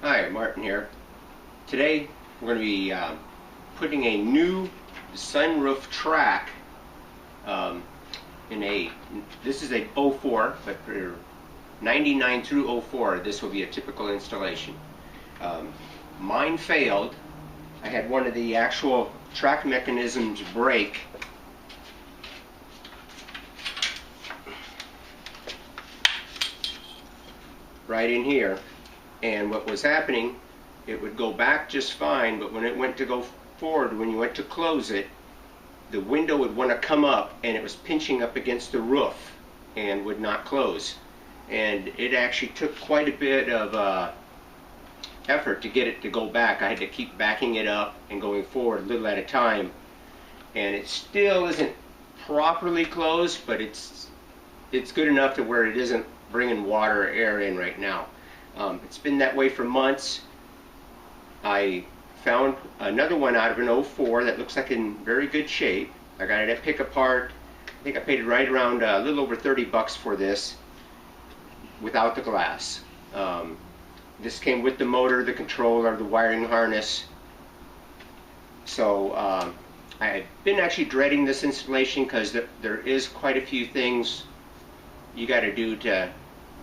Hi, Martin here. Today we're going to be putting a new sunroof track this is a 04, but for 99 through 04 this will be a typical installation. Mine failed. I had one of the actual track mechanisms break. Right in here. And what was happening, it would go back just fine, but when it went to go forward, when you went to close it, the window would want to come up and it was pinching up against the roof and would not close. And it actually took quite a bit of effort to get it to go back. I had to keep backing it up and going forward a little at a time. And it still isn't properly closed, but it's good enough to where it isn't bringing water or air in right now. It's been that way for months. I found another one out of an 04 that looks like in very good shape. I got it at Pick Apart. I think I paid right around a little over 30 bucks for this without the glass. This came with the motor, the controller, the wiring harness. So I've been actually dreading this installation because there is quite a few things you got to do to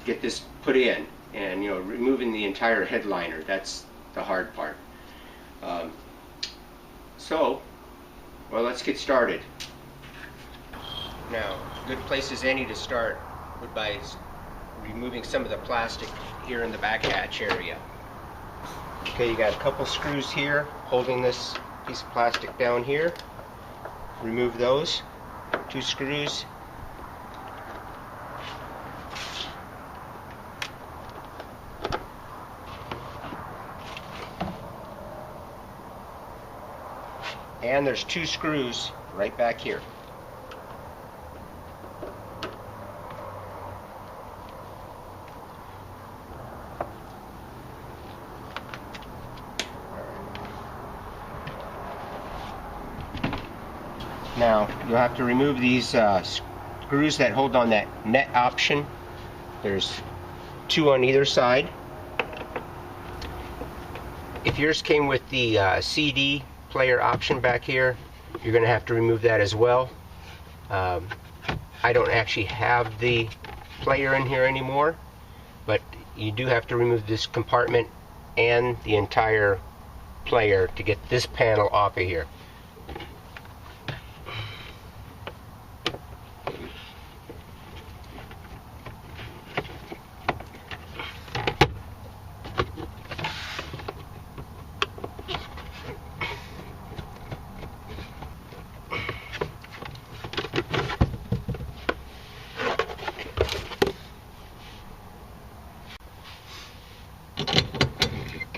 get this put in. And removing the entire headliner, that's the hard part. Well, let's get started. Now, a good place as any to start would be removing some of the plastic here in the back hatch area. Okay, you got a couple screws here holding this piece of plastic down here. Remove those. 2 screws. And there's 2 screws right back here. Now you'll have to remove these screws that hold on that net option. There's 2 on either side. If yours came with the CD player option back here, you're going to have to remove that as well. I don't actually have the player in here anymore, but you do have to remove this compartment and the entire player to get this panel off of here.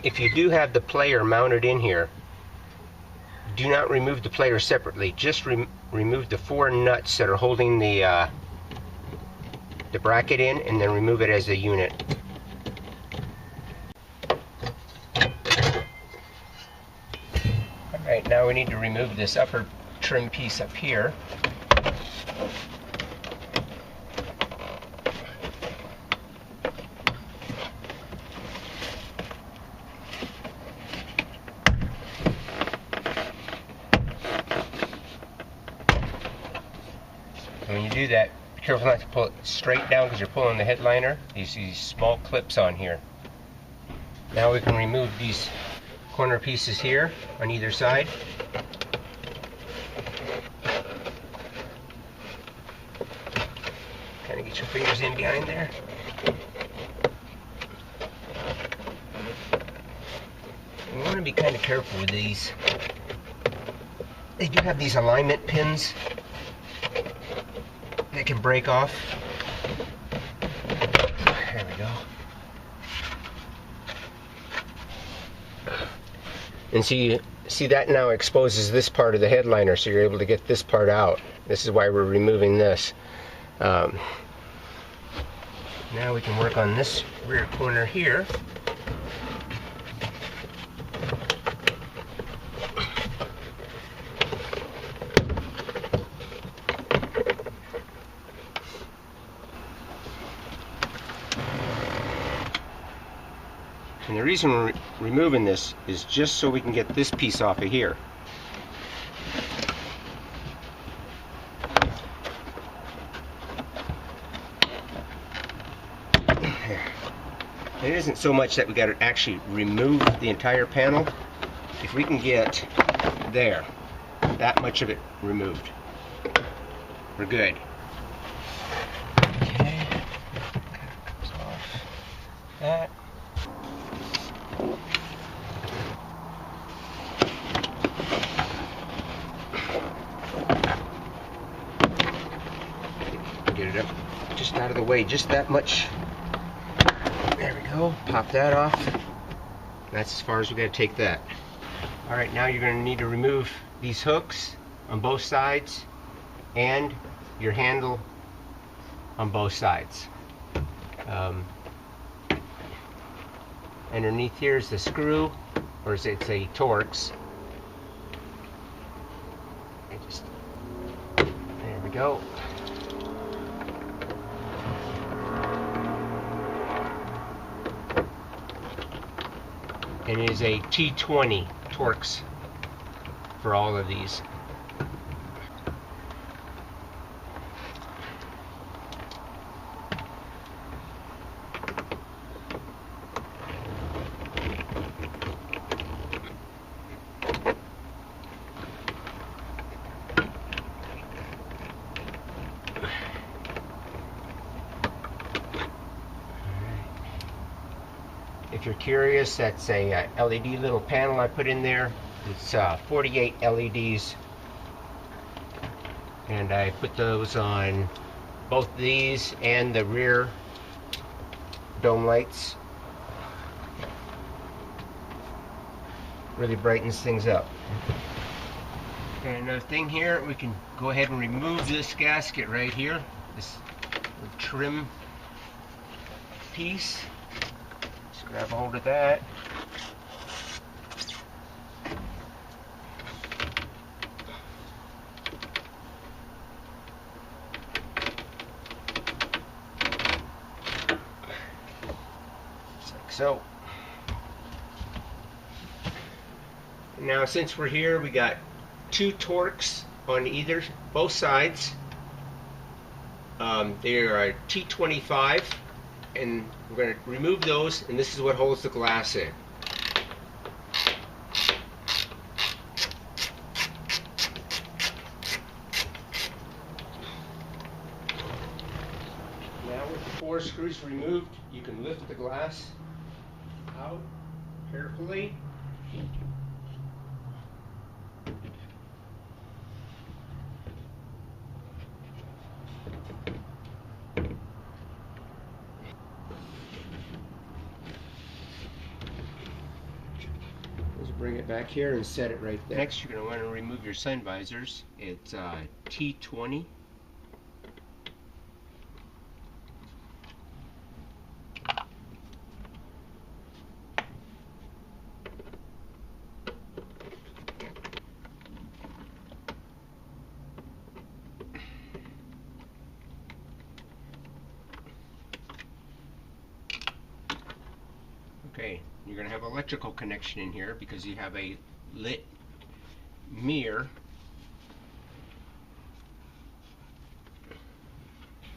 If you do have the player mounted in here, do not remove the player separately. Just remove the 4 nuts that are holding the bracket in, and then remove it as a unit. Alright, now we need to remove this upper trim piece up here. When you do that, be careful not to pull it straight down because you're pulling the headliner. You see these small clips on here. Now we can remove these corner pieces here on either side. Kind of get your fingers in behind there. You want to be kind of careful with these. They do have these alignment pins that can break off. There we go. And see that now exposes this part of the headliner, so you're able to get this part out. This is why we're removing this. Now we can work on this rear corner here. And the reason we're removing this is just so we can get this piece off of here. It isn't so much that we got to actually remove the entire panel. If we can get there, that much of it removed, we're good. Okay, comes off that. Get it up just out of the way, just that much. There we go. Pop that off. That's as far as we got to take that. Alright, now you're going to need to remove these hooks on both sides and your handle on both sides. Underneath here is the screw, or it's a Torx. There we go. And it is a T20 Torx for all of these. If you're curious, that's a LED little panel I put in there. It's 48 LEDs, and I put those on both these and the rear dome lights. Really brightens things up. And another thing here, we can go ahead and remove this gasket right here, this trim piece. Grab hold of that. Just like so. Now, since we're here, we got two Torx on both sides. They are a T25. And we're going to remove those, and this is what holds the glass in. Now with the 4 screws removed, you can lift the glass out carefully. Bring it back here and set it right there. Next, you're going to want to remove your sun visors. It's T20. Okay, you're going to have electrical connection in here because you have a lit mirror.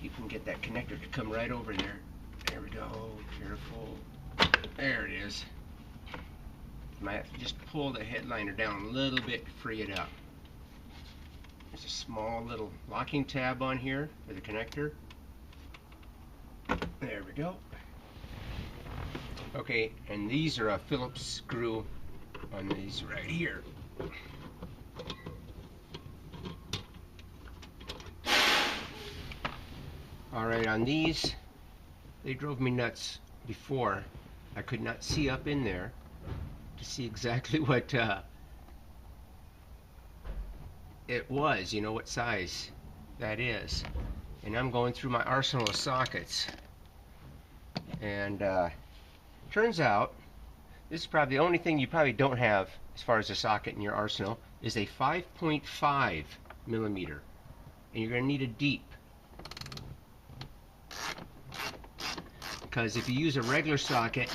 You can get that connector to come right over there. There we go, careful. There it is. You might have to just pull the headliner down a little bit to free it up. There's a small little locking tab on here for the connector. There we go. Okay, and these are a Phillips screw on these right here. Alright, on these, they drove me nuts before. I could not see up in there to see exactly what it was, you know, what size that is. And I'm going through my arsenal of sockets. And turns out, this is probably the only thing you probably don't have as far as a socket in your arsenal, is a 5.5 millimeter. And you're going to need a deep. Because if you use a regular socket,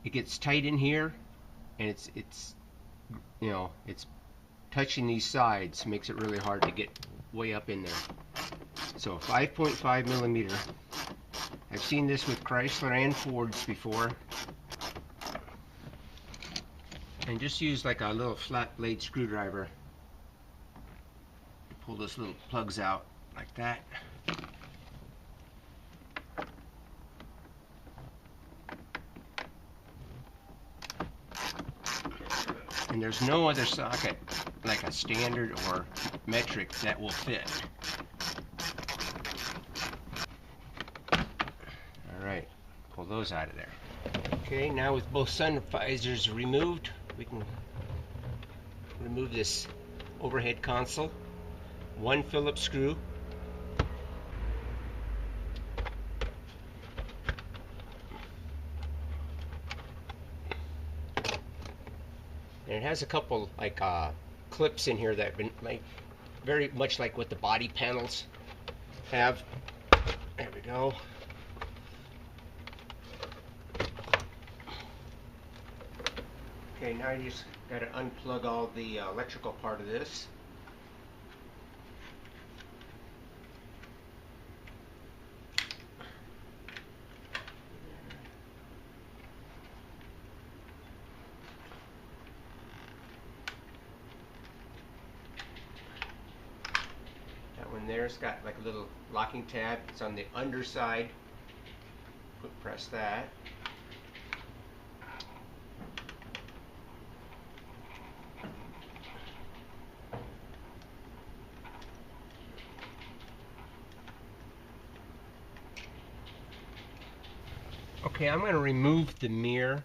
it gets tight in here, and it's you know, it's touching these sides, makes it really hard to get way up in there. So 5.5 millimeter. I've seen this with Chrysler and Fords before. And just use like a little flat blade screwdriver to pull those little plugs out like that. And there's no other socket, like a standard or metric, that will fit. Alright, pull those out of there. Okay, now with both sun visors removed, we can remove this overhead console. One Phillips screw. And it has a couple like clips in here that have been very much like what the body panels have. There we go. Okay, now you just got to unplug all the electrical part of this. One there's got like a little locking tab. It's on the underside. Press that. Okay, I'm going to remove the mirror.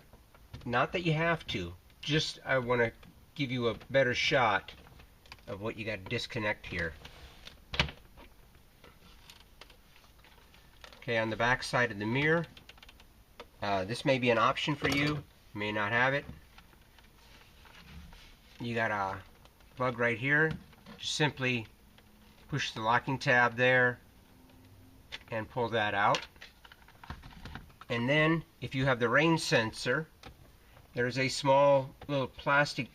Not that you have to, just I want to give you a better shot of what you got to disconnect here. Okay, on the back side of the mirror, this may be an option for you. You may not have it. You got a plug right here. Just simply push the locking tab there and pull that out. And then, if you have the rain sensor, there's a small little plastic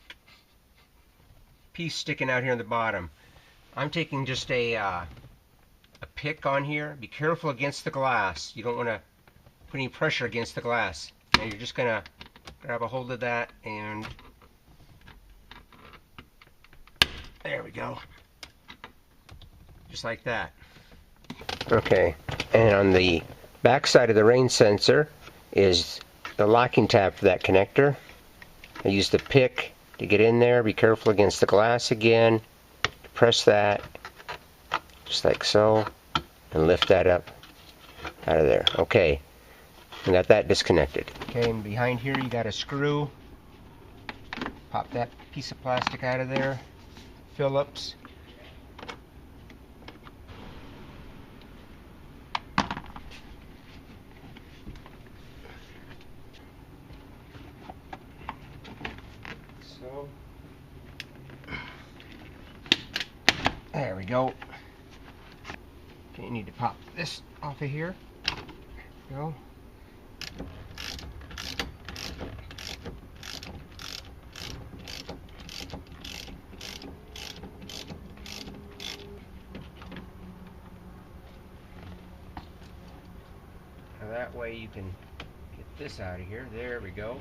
piece sticking out here on the bottom. I'm taking just a pick on here. Be careful against the glass. You don't want to put any pressure against the glass. And you're just going to grab a hold of that, and there we go. Just like that. Okay, and on the back side of the rain sensor is the locking tab for that connector. I use the pick to get in there. Be careful against the glass again. Press that, just like so, and lift that up out of there. Okay, we got that disconnected. Okay, and behind here you got a screw. Pop that piece of plastic out of there. Phillips. So, there we go. Okay, you need to pop this off of here. There we go. Now that way you can get this out of here. There we go.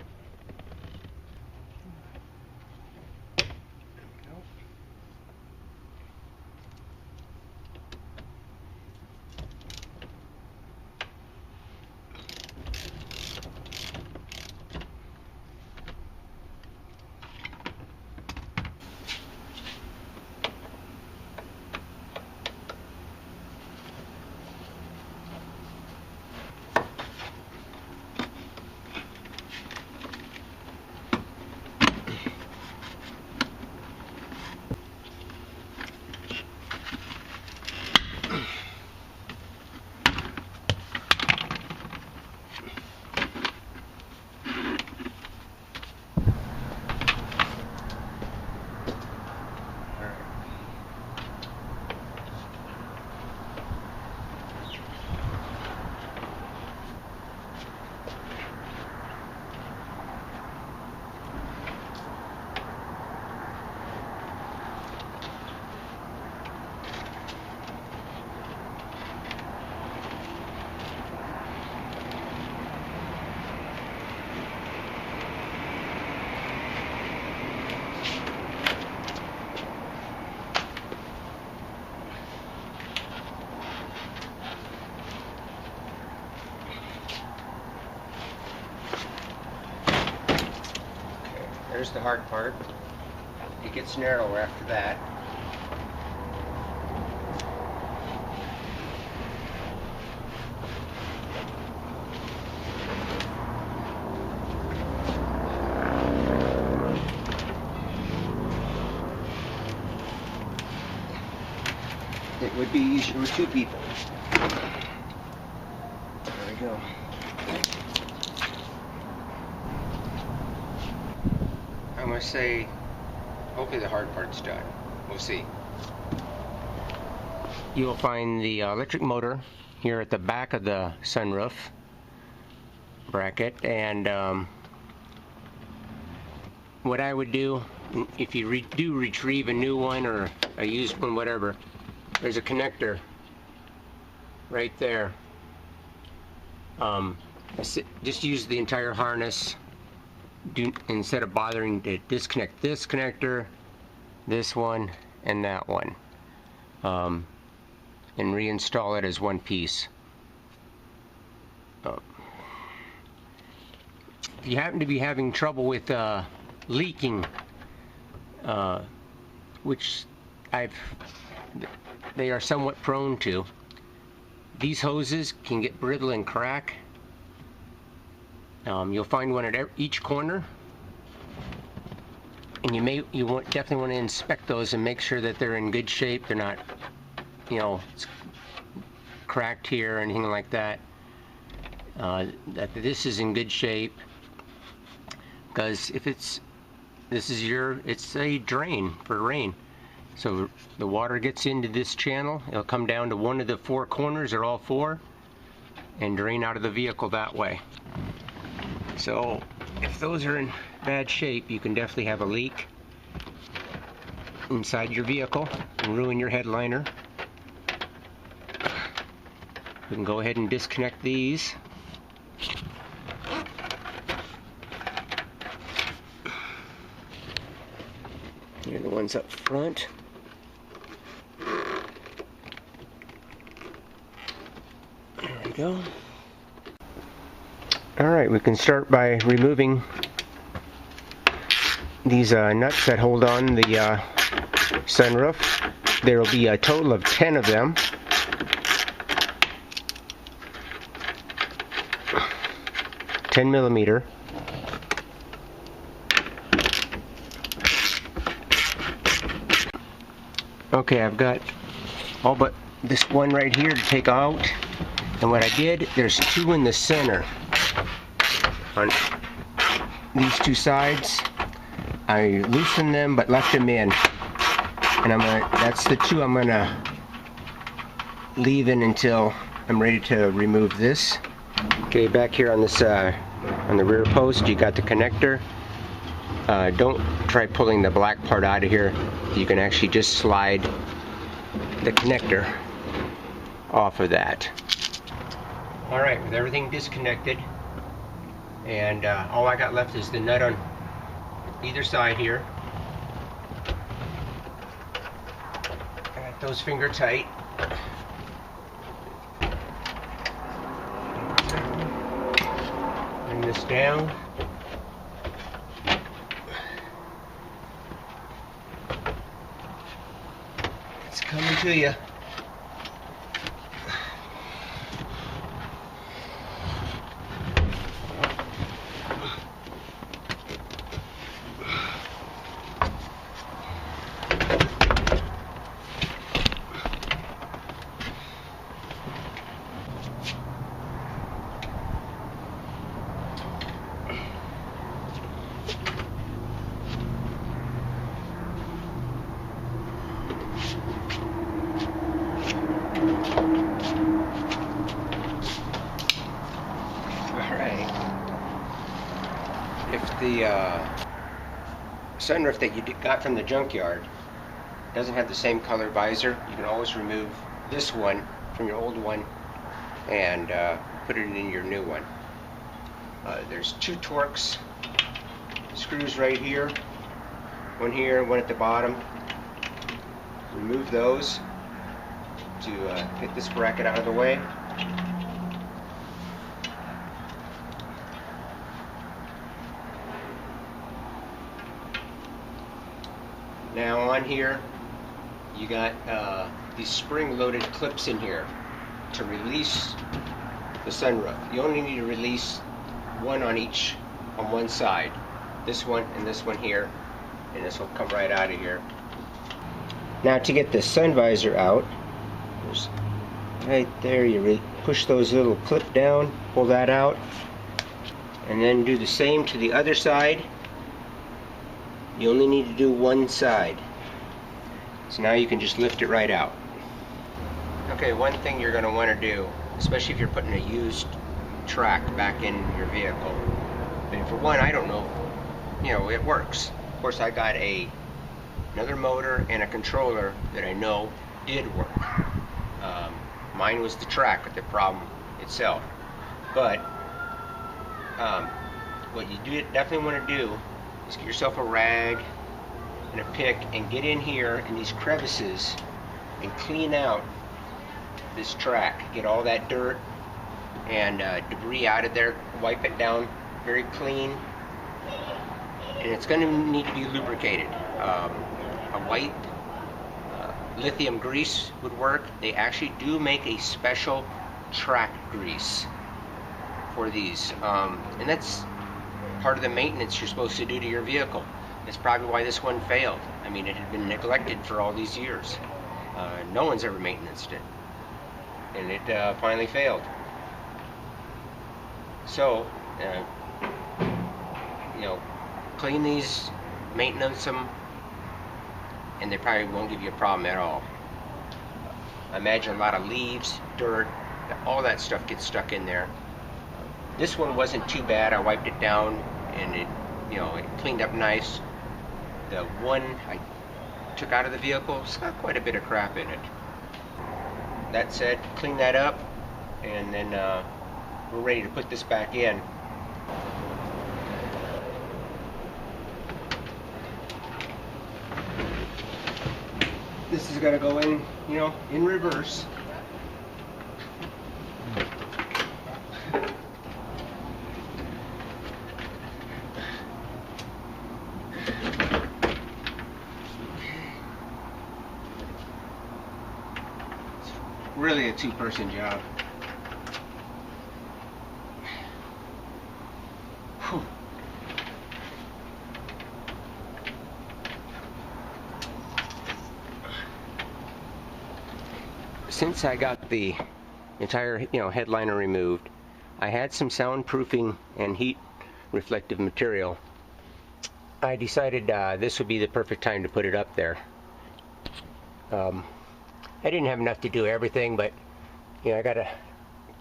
there's the hard part. It gets narrower after that. It would be easier with two people. There we go. I'm going to say, hopefully the hard part's done. We'll see. You will find the electric motor here at the back of the sunroof bracket, and what I would do, if you do retrieve a new one or a used one, whatever, there's a connector right there. Just use the entire harness instead of bothering to disconnect this connector, this one, and that one, and reinstall it as one piece. If you happen to be having trouble with leaking, which they are somewhat prone to, these hoses can get brittle and crack. You'll find one at each corner, and you definitely want to inspect those and make sure that they're in good shape. They're not, it's cracked here or anything like that. That this is in good shape, because if it's a drain for rain. So the water gets into this channel, it'll come down to one of the four corners or all four and drain out of the vehicle that way. So if those are in bad shape, you can definitely have a leak inside your vehicle and ruin your headliner. We can go ahead and disconnect these. Here are the ones up front. There we go. Alright, we can start by removing these nuts that hold on the sunroof. There will be a total of 10 of them. $10mm. Okay, I've got all but this one right here to take out. And what I did, there's two in the center. On these two sides, I loosened them but left them in. And that's the two I'm gonna leave in until I'm ready to remove this. Okay, back here on this on the rear post, you got the connector. Don't try pulling the black part out of here. You can actually just slide the connector off of that. Alright, with everything disconnected, and all I got left is the nut on either side here. I got those finger tight. Bring this down. It's coming to you. If the sunroof that you got from the junkyard doesn't have the same color visor, you can always remove this one from your old one and put it in your new one. There's two Torx screws right here, one at the bottom. Remove those to get this bracket out of the way. on here, you got these spring-loaded clips in here to release the sunroof. You only need to release one on one side. This one and this one here, and this will come right out of here. Now to get the sun visor out, there's right there, you push those little clip down, pull that out, and then do the same to the other side. You only need to do one side. So now you can just lift it right out. Okay, one thing you're going to want to do, especially if you're putting a used track back in your vehicle. And for one, I don't know, it works. Of course, I got another motor and a controller that I know did work. Mine was the track with the problem itself. But what you definitely want to do is get yourself a rag and a pick and get in here in these crevices and clean out this track. Get all that dirt and debris out of there. Wipe it down very clean. And it's going to need to be lubricated. A white lithium grease would work. They actually do make a special track grease for these, and that's part of the maintenance you're supposed to do to your vehicle. That's probably why this one failed. I mean, it had been neglected for all these years. No one's ever maintained it, and it finally failed. So, clean these, maintenance them, and they probably won't give you a problem at all. I imagine a lot of leaves, dirt, all that stuff gets stuck in there. This one wasn't too bad. I wiped it down and it cleaned up nice. The one I took out of the vehicle, it's got quite a bit of crap in it. That said, clean that up, and then we're ready to put this back in. This is going to go in, in reverse. It's really a two-person job. Whew. Since I got the entire headliner removed, I had some soundproofing and heat reflective material. I decided this would be the perfect time to put it up there. I didn't have enough to do everything, but I got a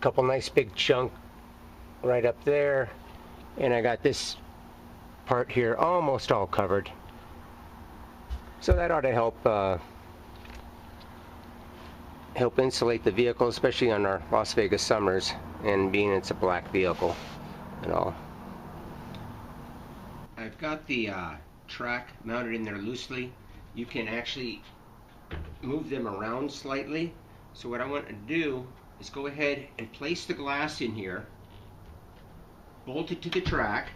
couple nice big chunk right up there, and I got this part here almost all covered. So that ought to help insulate the vehicle, especially on our Las Vegas summers, and being it's a black vehicle and all. I've got the track mounted in there loosely. You can actually move them around slightly. So what I want to do is go ahead and place the glass in here, bolt it to the track,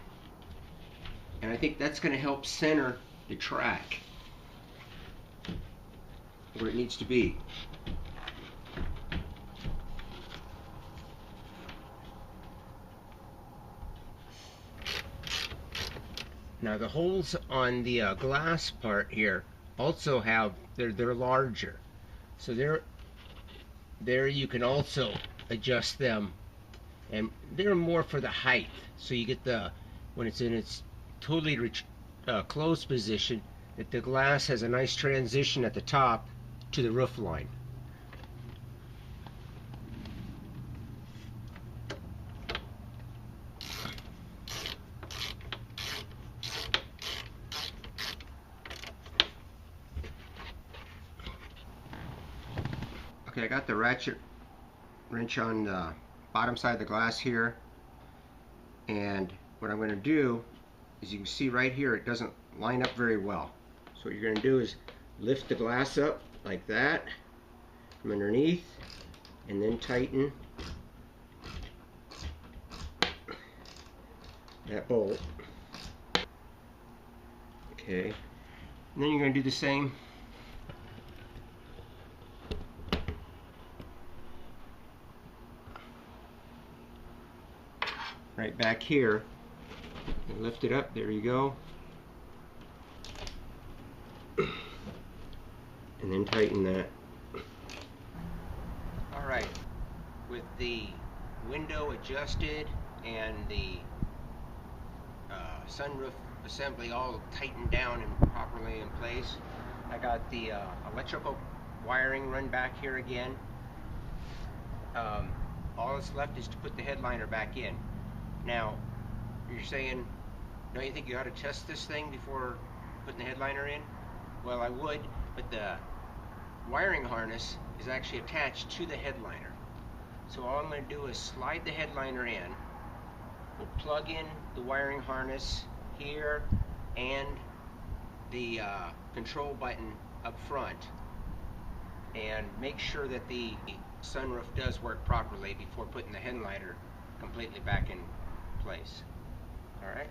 and I think that's going to help center the track where it needs to be. Now the holes on the glass part here also have, they're larger, so there you can also adjust them, and they're more for the height, so you get when it's in its totally closed position, that the glass has a nice transition at the top to the roof line. Okay, I got the ratchet wrench on the bottom side of the glass here, and what I'm going to do is, you can see right here it doesn't line up very well. So what you're going to do is lift the glass up like that from underneath, and then tighten that bolt. Okay, and then you're going to do the same right back here. And lift it up, there you go. And then tighten that. Alright, with the window adjusted and the sunroof assembly all tightened down and properly in place, I got the electrical wiring run back here again. All that's left is to put the headliner back in. Now, you're saying, don't you think you ought to test this thing before putting the headliner in? Well, I would, but the wiring harness is actually attached to the headliner. So all I'm going to do is slide the headliner in. We'll plug in the wiring harness here and the control button up front, and make sure that the sunroof does work properly before putting the headliner completely back in place. Alright?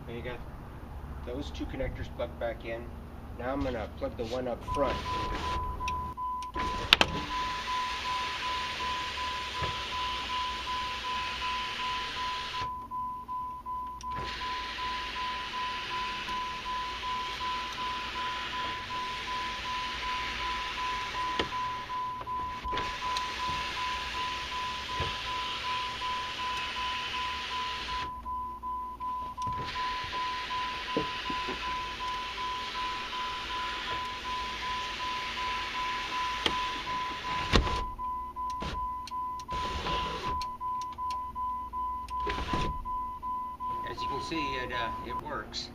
You got those two connectors plugged back in. Now I'm going to plug the one up front. As you can see, it works.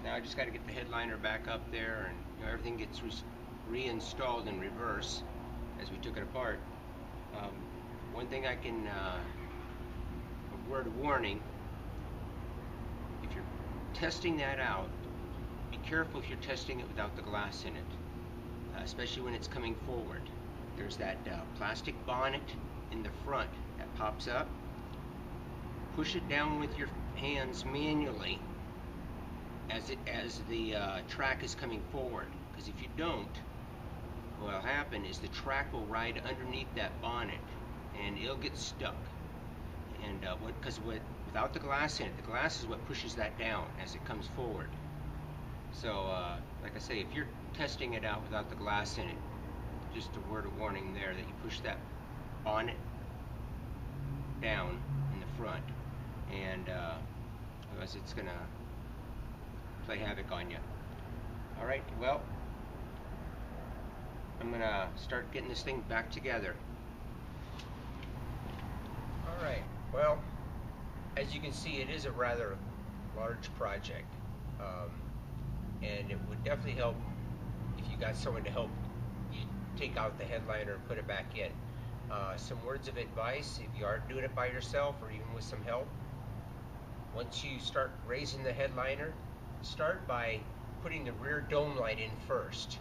Now I just got to get the headliner back up there, and everything gets reinstalled in reverse as we took it apart. One thing I can, a word of warning, if you're testing that out, be careful if you're testing it without the glass in it, especially when it's coming forward. There's that plastic bonnet in the front that pops up. Push it down with your hands manually as the track is coming forward, because if you don't, what will happen is the track will ride underneath that bonnet and it'll get stuck. And without the glass in it, the glass is what pushes that down as it comes forward. So like I say, if you're testing it out without the glass in it, just a word of warning there that you push that bonnet down in the front, and otherwise it's gonna play havoc on you. Alright, well, I'm gonna start getting this thing back together. Alright, well, as you can see, it is a rather large project, and it would definitely help if you got someone to help you take out the headliner and put it back in. Some words of advice, if you are doing it by yourself or even with some help: once you start raising the headliner, start by putting the rear dome light in first,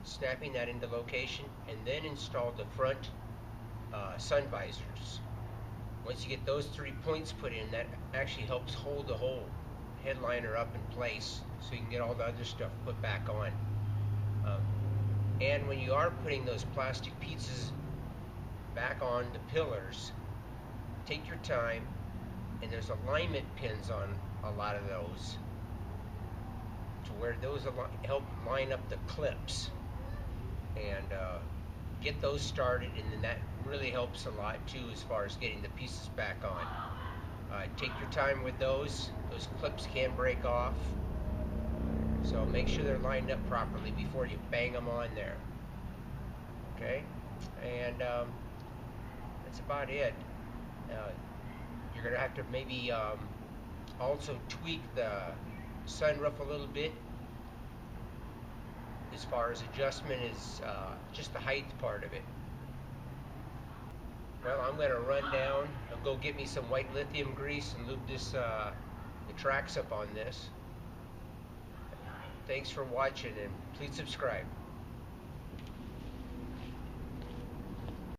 snapping that into location, and then install the front sun visors. Once you get those 3 points put in, that actually helps hold the whole headliner up in place so you can get all the other stuff put back on. And when you are putting those plastic pieces back on the pillars, take your time, and there's alignment pins on a lot of those to where those help line up the clips, and get those started, and then that really helps a lot too as far as getting the pieces back on. Take your time with those clips can break off, so make sure they're lined up properly before you bang them on there. Okay, and that's about it. You're gonna have to maybe also tweak the sunroof a little bit as far as adjustment is just the height part of it. Well, I'm gonna run down and go get me some white lithium grease and lube this the tracks up on this. Thanks for watching, and please subscribe.